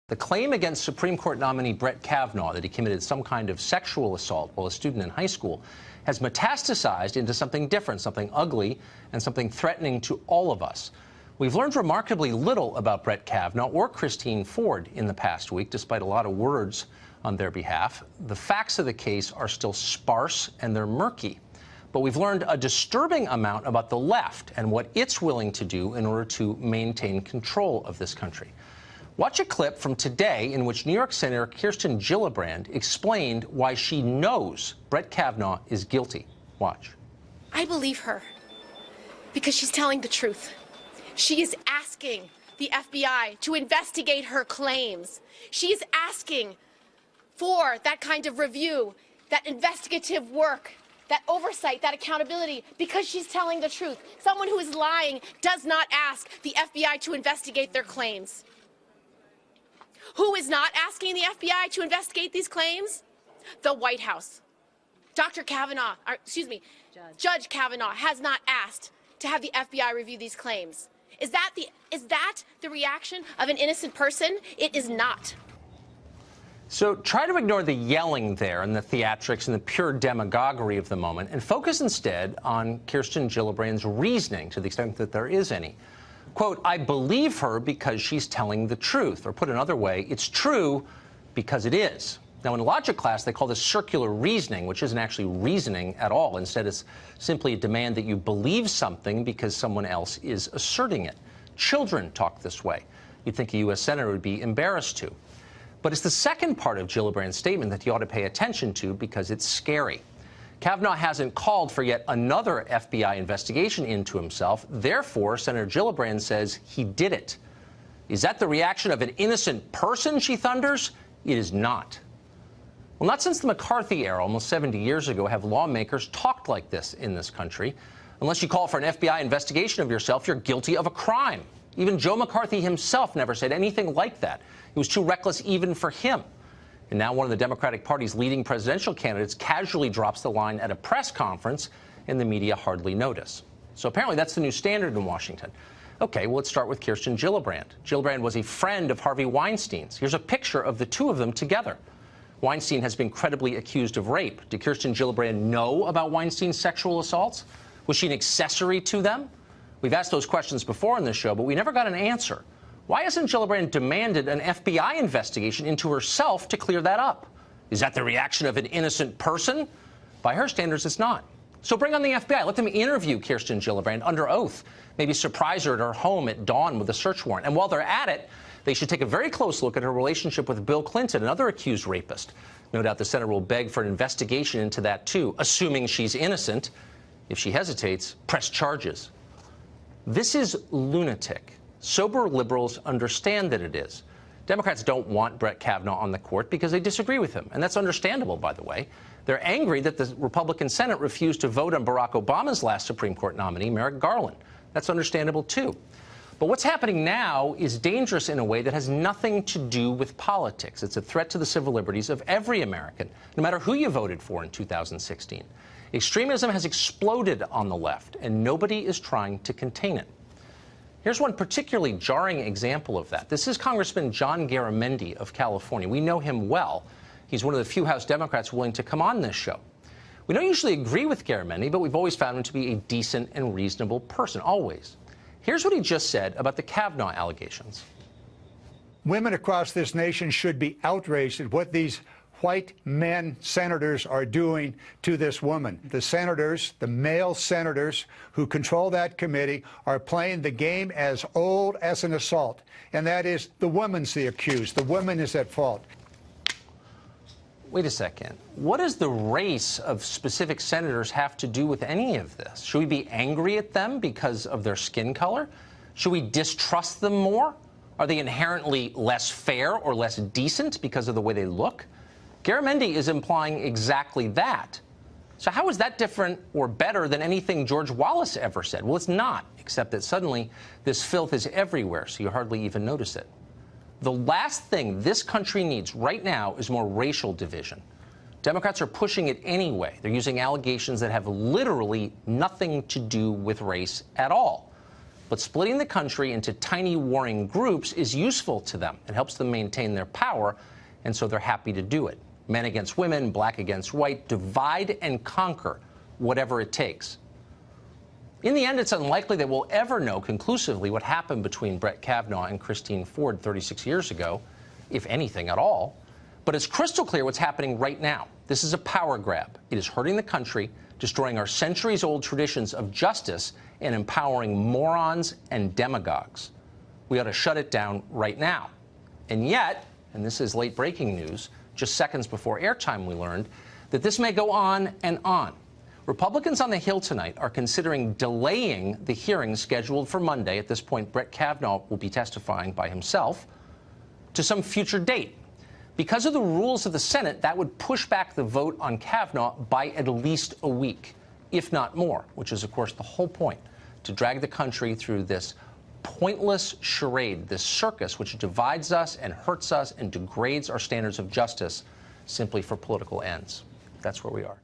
The claim against Supreme Court nominee Brett Kavanaugh that he committed some kind of sexual assault while a student in high school has metastasized into something different, something ugly, and something threatening to all of us. We've learned remarkably little about Brett Kavanaugh or Christine Ford in the past week, despite a lot of words on their behalf. The facts of the case are still sparse and they're murky. But we've learned a disturbing amount about the left and what it's willing to do in order to maintain control of this country. Watch a clip from today in which New York Senator Kirsten Gillibrand explained why she knows Brett Kavanaugh is guilty. Watch. I believe her because she's telling the truth. She is asking the FBI to investigate her claims. She is asking for that kind of review, that investigative work, that oversight, that accountability, because she's telling the truth. Someone who is lying does not ask the FBI to investigate their claims. Who is not asking the FBI to investigate these claims? The White House. Judge Kavanaugh has not asked to have the FBI review these claims. Is that the reaction of an innocent person? It is not. So try to ignore the yelling there and the theatrics and the pure demagoguery of the moment and focus instead on Kirsten Gillibrand's reasoning, to the extent that there is any. Quote, I believe her because she's telling the truth. Or put another way, it's true because it is. Now, in logic class, they call this circular reasoning, which isn't actually reasoning at all. Instead, it's simply a demand that you believe something because someone else is asserting it. Children talk this way. You'd think a U.S. senator would be embarrassed to. But it's the second part of Gillibrand's statement that you ought to pay attention to because it's scary. Kavanaugh hasn't called for yet another FBI investigation into himself. Therefore, Senator Gillibrand says he did it. Is that the reaction of an innocent person, she thunders? It is not. Well, not since the McCarthy era, almost 70 years ago, have lawmakers talked like this in this country. Unless you call for an FBI investigation of yourself, you're guilty of a crime. Even Joe McCarthy himself never said anything like that. It was too reckless even for him. And now one of the Democratic Party's leading presidential candidates casually drops the line at a press conference, and the media hardly notice. So apparently that's the new standard in Washington. Okay, well, let's start with Kirsten Gillibrand. Gillibrand was a friend of Harvey Weinstein's. Here's a picture of the two of them together. Weinstein has been credibly accused of rape. Did Kirsten Gillibrand know about Weinstein's sexual assaults? Was she an accessory to them? We've asked those questions before on this show, but we never got an answer. Why hasn't Gillibrand demanded an FBI investigation into herself to clear that up? Is that the reaction of an innocent person? By her standards, it's not. So bring on the FBI. Let them interview Kirsten Gillibrand under oath. Maybe surprise her at her home at dawn with a search warrant. And while they're at it, they should take a very close look at her relationship with Bill Clinton, another accused rapist. No doubt the Senate will beg for an investigation into that, too, assuming she's innocent. If she hesitates, press charges. This is lunatic. Sober liberals understand that it is. Democrats don't want Brett Kavanaugh on the court because they disagree with him. And that's understandable, by the way. They're angry that the Republican Senate refused to vote on Barack Obama's last Supreme Court nominee, Merrick Garland. That's understandable, too. But what's happening now is dangerous in a way that has nothing to do with politics. It's a threat to the civil liberties of every American, no matter who you voted for in 2016. Extremism has exploded on the left, and nobody is trying to contain it. Here's one particularly jarring example of that. This is Congressman John Garamendi of California. We know him well. He's one of the few House Democrats willing to come on this show. We don't usually agree with Garamendi, but we've always found him to be a decent and reasonable person, always. Here's what he just said about the Kavanaugh allegations. Women across this nation should be outraged at what these white men senators are doing to this woman. The senators, the male senators who control that committee, are playing the game as old as an assault, and that is the woman's the accused. The woman is at fault. Wait a second. What does the race of specific senators have to do with any of this? Should we be angry at them because of their skin color? Should we distrust them more? Are they inherently less fair or less decent because of the way they look? Garamendi is implying exactly that. So how is that different or better than anything George Wallace ever said? Well, it's not, except that suddenly this filth is everywhere, so you hardly even notice it. The last thing this country needs right now is more racial division. Democrats are pushing it anyway. They're using allegations that have literally nothing to do with race at all. But splitting the country into tiny warring groups is useful to them. It helps them maintain their power, and so they're happy to do it. Men against women, black against white, divide and conquer, whatever it takes. In the end, it's unlikely that we'll ever know conclusively what happened between Brett Kavanaugh and Christine Ford 36 years ago, if anything at all. But it's crystal clear what's happening right now. This is a power grab. It is hurting the country, destroying our centuries-old traditions of justice, and empowering morons and demagogues. We ought to shut it down right now. And yet, and this is late-breaking news, just seconds before airtime we learned that this may go on and on. Republicans on the Hill tonight are considering delaying the hearing scheduled for Monday. At this point, Brett Kavanaugh will be testifying by himself to some future date. Because of the rules of the Senate, that would push back the vote on Kavanaugh by at least a week, if not more, which is, of course, the whole point, to drag the country through this pointless charade, this circus which divides us and hurts us and degrades our standards of justice simply for political ends. That's where we are.